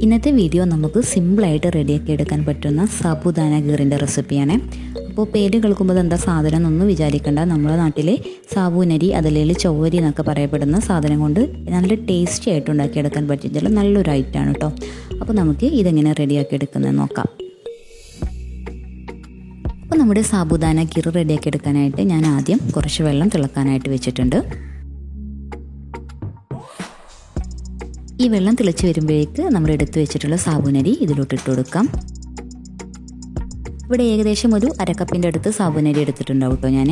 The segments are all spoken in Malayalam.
ഇന്നത്തെ വീഡിയോ നമുക്ക് സിമ്പിളായിട്ട് റെഡിയാക്കി എടുക്കാൻ പറ്റുന്ന സാബുദാന ഗീറിൻ്റെ റെസിപ്പിയാണ്. അപ്പോൾ പേര് കേൾക്കുമ്പോൾ എന്താ സാധനം എന്നൊന്നും വിചാരിക്കേണ്ട. നമ്മുടെ നാട്ടിലെ സാബൂനരി അതല്ലെങ്കിൽ ചൊവ്വരി എന്നൊക്കെ പറയപ്പെടുന്ന സാധനം കൊണ്ട് നല്ല ടേസ്റ്റി ആയിട്ട് ഉണ്ടാക്കിയെടുക്കാൻ പറ്റിയിട്ടുള്ള നല്ലൊരു ഐറ്റമാണ് കേട്ടോ. അപ്പോൾ നമുക്ക് ഇതെങ്ങനെ റെഡിയാക്കി എടുക്കുന്നത് നോക്കാം. അപ്പോൾ നമ്മുടെ സാബുദാന ഗീർ റെഡിയാക്കി എടുക്കാനായിട്ട് ഞാൻ ആദ്യം കുറച്ച് വെള്ളം തിളക്കാനായിട്ട് വെച്ചിട്ടുണ്ട്. ഈ വെള്ളം തിളച്ച് വരുമ്പോഴേക്ക് നമ്മൾ എടുത്തു വെച്ചിട്ടുള്ള സാബൂനരി ഇതിലോട്ട് ഇട്ട് കൊടുക്കാം. ഇവിടെ ഏകദേശം ഒരു അരക്കപ്പിൻ്റെ അടുത്ത് സാബൂനരി എടുത്തിട്ടുണ്ടാവും കേട്ടോ ഞാൻ.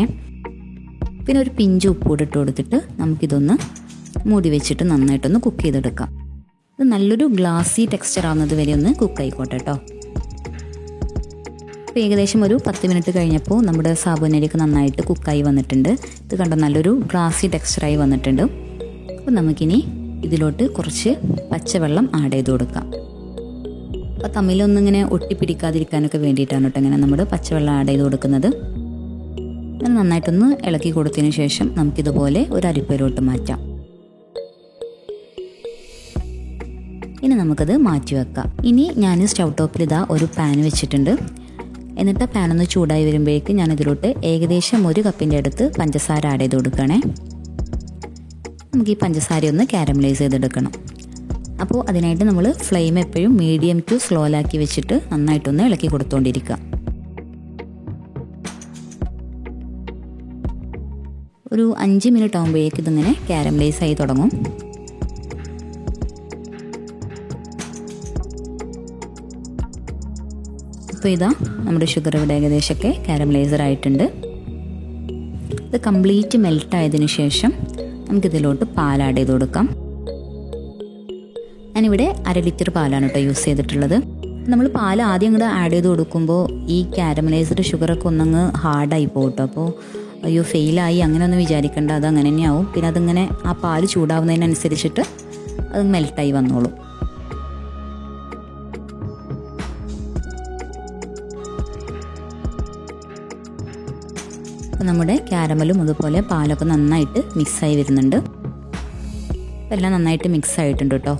പിന്നെ ഒരു പിഞ്ച് ഉപ്പ് കൂടെ ഇട്ട് കൊടുത്തിട്ട് നമുക്കിതൊന്ന് മൂടി വെച്ചിട്ട് നന്നായിട്ടൊന്ന് കുക്ക് ചെയ്തെടുക്കാം. ഇത് നല്ലൊരു ഗ്ലാസി ടെക്സ്ചർ ആവുന്നത് വരെ ഒന്ന് കുക്ക് ആയിക്കോട്ടെ കേട്ടോ. ഇപ്പോൾ ഏകദേശം ഒരു 10 മിനിറ്റ് കഴിഞ്ഞപ്പോൾ നമ്മുടെ സാബൂനരിയൊക്കെ നന്നായിട്ട് കുക്കായി വന്നിട്ടുണ്ട്. ഇത് കണ്ടോ നല്ലൊരു ഗ്ലാസി ടെക്സ്ചറായി വന്നിട്ടുണ്ട്. അപ്പോൾ നമുക്കിനി ഇതിലോട്ട് കുറച്ച് പച്ചവെള്ളം ആഡ് ചെയ്ത് കൊടുക്കാം. അപ്പോൾ തമ്മിലൊന്നിങ്ങനെ ഒട്ടിപ്പിടിക്കാതിരിക്കാനൊക്കെ വേണ്ടിയിട്ടാണ് കേട്ടോ ഇങ്ങനെ നമ്മൾ പച്ചവെള്ളം ആഡ് ചെയ്ത് കൊടുക്കുന്നത്. അങ്ങനെ നന്നായിട്ടൊന്ന് ഇളക്കി കൊടുത്തതിന് ശേഷം നമുക്കിതുപോലെ ഒരു അരിപ്പയിലോട്ട് മാറ്റാം. ഇനി നമുക്കത് മാറ്റി വെക്കാം. ഇനി ഞാൻ സ്റ്റൗ ടോപ്പിൽ ഇതാ ഒരു പാൻ വെച്ചിട്ടുണ്ട്. എന്നിട്ട് ആ പാനൊന്ന് ചൂടായി വരുമ്പോഴേക്ക് ഞാൻ ഇതിലോട്ട് ഏകദേശം 1 കപ്പിൻ്റെ അടുത്ത് പഞ്ചസാര ആഡ് ചെയ്ത് കൊടുക്കണേ. നമുക്ക് ഈ പഞ്ചസാര ഒന്ന് കാരമലൈസ് ചെയ്തെടുക്കണം. അപ്പോൾ അതിനായിട്ട് നമ്മൾ ഫ്ലെയിം എപ്പോഴും മീഡിയം ടു സ്ലോയിലാക്കി വെച്ചിട്ട് നന്നായിട്ടൊന്ന് ഇളക്കി കൊടുത്തുകൊണ്ടിരിക്കുക. ഒരു 5 മിനിറ്റ് ആകുമ്പോഴേക്ക് ഇതിങ്ങനെ കാരമലൈസ് ആയി തുടങ്ങും. അപ്പോൾ ഇതാ നമ്മുടെ ഷുഗർ ഇവിടെ ഏകദേശമൊക്കെ കാരമലൈസർ ആയിട്ടുണ്ട്. ഇത് കംപ്ലീറ്റ് മെൽറ്റ് ആയതിനു ശേഷം നമുക്കിതിലോട്ട് പാൽ ആഡ് ചെയ്ത് കൊടുക്കാം. ഞാനിവിടെ 1/2 ലിറ്റർ പാലാണ് കേട്ടോ യൂസ് ചെയ്തിട്ടുള്ളത്. നമ്മൾ പാൽ ആദ്യം കൂടെ ആഡ് ചെയ്ത് കൊടുക്കുമ്പോൾ ഈ കാരമലൈസ്ഡ് ഷുഗറൊക്കെ ഒന്നങ്ങ് ഹാർഡായി പോകും കേട്ടോ. അപ്പോൾ അയ്യോ ഫെയിലായി അങ്ങനെയൊന്നും വിചാരിക്കേണ്ട, അത് അങ്ങനെ തന്നെയാവും. പിന്നെ അതിങ്ങനെ ആ പാൽ ചൂടാവുന്നതിനനുസരിച്ചിട്ട് അത് മെൽറ്റായി വന്നോളും. അപ്പോൾ നമ്മുടെ കാരമലും അതുപോലെ പാലൊക്കെ നന്നായിട്ട് മിക്സായി വരുന്നുണ്ട്. എല്ലാം നന്നായിട്ട് മിക്സ് ആയിട്ടുണ്ട് കേട്ടോ.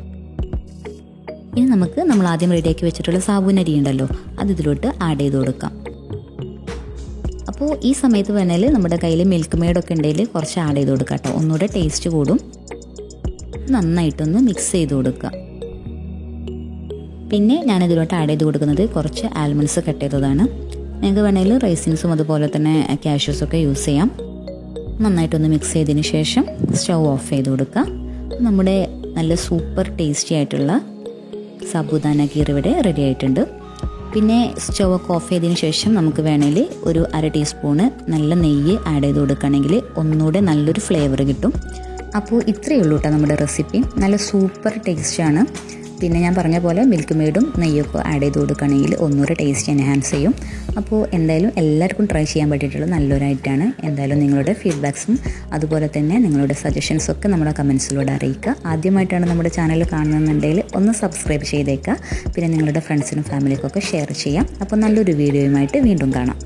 ഇനി നമുക്ക് നമ്മൾ ആദ്യം റെഡിയാക്കി വെച്ചിട്ടുള്ള സാബൂനരി ഉണ്ടല്ലോ അത് ഇതിലോട്ട് ആഡ് ചെയ്ത് കൊടുക്കാം. അപ്പോൾ ഈ സമയത്ത് വേണേൽ നമ്മുടെ കയ്യിൽ മിൽക്ക് മെയ്ഡൊക്കെ ഉണ്ടെങ്കിൽ കുറച്ച് ആഡ് ചെയ്ത് കൊടുക്കാം കേട്ടോ. ഒന്നുകൂടെ ടേസ്റ്റ് കൂടും. നന്നായിട്ടൊന്ന് മിക്സ് ചെയ്ത് കൊടുക്കുക. പിന്നെ ഞാനിതിലോട്ട് ആഡ് ചെയ്ത് കൊടുക്കുന്നത് കുറച്ച് ആൽമണ്ട്സ് കട്ട് ചെയ്തതാണ്. നിങ്ങൾക്ക് വേണമെങ്കിൽ റൈസിൻസും അതുപോലെ തന്നെ കാഷ്യൂസൊക്കെ യൂസ് ചെയ്യാം. നന്നായിട്ടൊന്ന് മിക്സ് ചെയ്തതിന് ശേഷം സ്റ്റൗ ഓഫ് ചെയ്ത് കൊടുക്കുക. നമ്മുടെ നല്ല സൂപ്പർ ടേസ്റ്റി ആയിട്ടുള്ള സാബുദാന ഗീർ ഇവിടെ റെഡി ആയിട്ടുണ്ട്. പിന്നെ സ്റ്റൗ ഒക്കെ ഓഫ് ചെയ്തതിന് ശേഷം നമുക്ക് വേണമെങ്കിൽ ഒരു 1/2 ടീസ്പൂണ് നല്ല നെയ്യ് ആഡ് ചെയ്ത് കൊടുക്കുകയാണെങ്കിൽ ഒന്നുകൂടെ നല്ലൊരു ഫ്ലേവർ കിട്ടും. അപ്പോൾ ഇത്രയേ ഉള്ളൂ കേട്ടോ നമ്മുടെ റെസിപ്പി. നല്ല സൂപ്പർ ടേസ്റ്റാണ്. പിന്നെ ഞാൻ പറഞ്ഞ പോലെ മിൽക്ക് മെയ്ഡും നെയ്യൊക്കെ ആഡ് ചെയ്ത് കൊടുക്കുകയാണെങ്കിൽ ഒന്നുകൂടെ ടേസ്റ്റ് എൻഹാൻസ് ചെയ്യും. അപ്പോൾ എന്തായാലും എല്ലാവർക്കും ട്രൈ ചെയ്യാൻ പറ്റിയിട്ടുള്ള നല്ലൊരു ഐറ്റമാണ്. എന്തായാലും നിങ്ങളുടെ ഫീഡ്ബാക്സും അതുപോലെ തന്നെ നിങ്ങളുടെ സജഷൻസൊക്കെ നമ്മുടെ കമൻസിലൂടെ അറിയിക്കുക. ആദ്യമായിട്ടാണ് നമ്മുടെ ചാനൽ കാണുന്നുണ്ടെങ്കിൽ ഒന്ന് സബ്സ്ക്രൈബ് ചെയ്തേക്കുക. പിന്നെ നിങ്ങളുടെ ഫ്രണ്ട്സിനും ഫാമിലിക്കൊക്കെ ഷെയർ ചെയ്യാം. അപ്പോൾ നല്ലൊരു വീഡിയോയുമായിട്ട് വീണ്ടും കാണാം.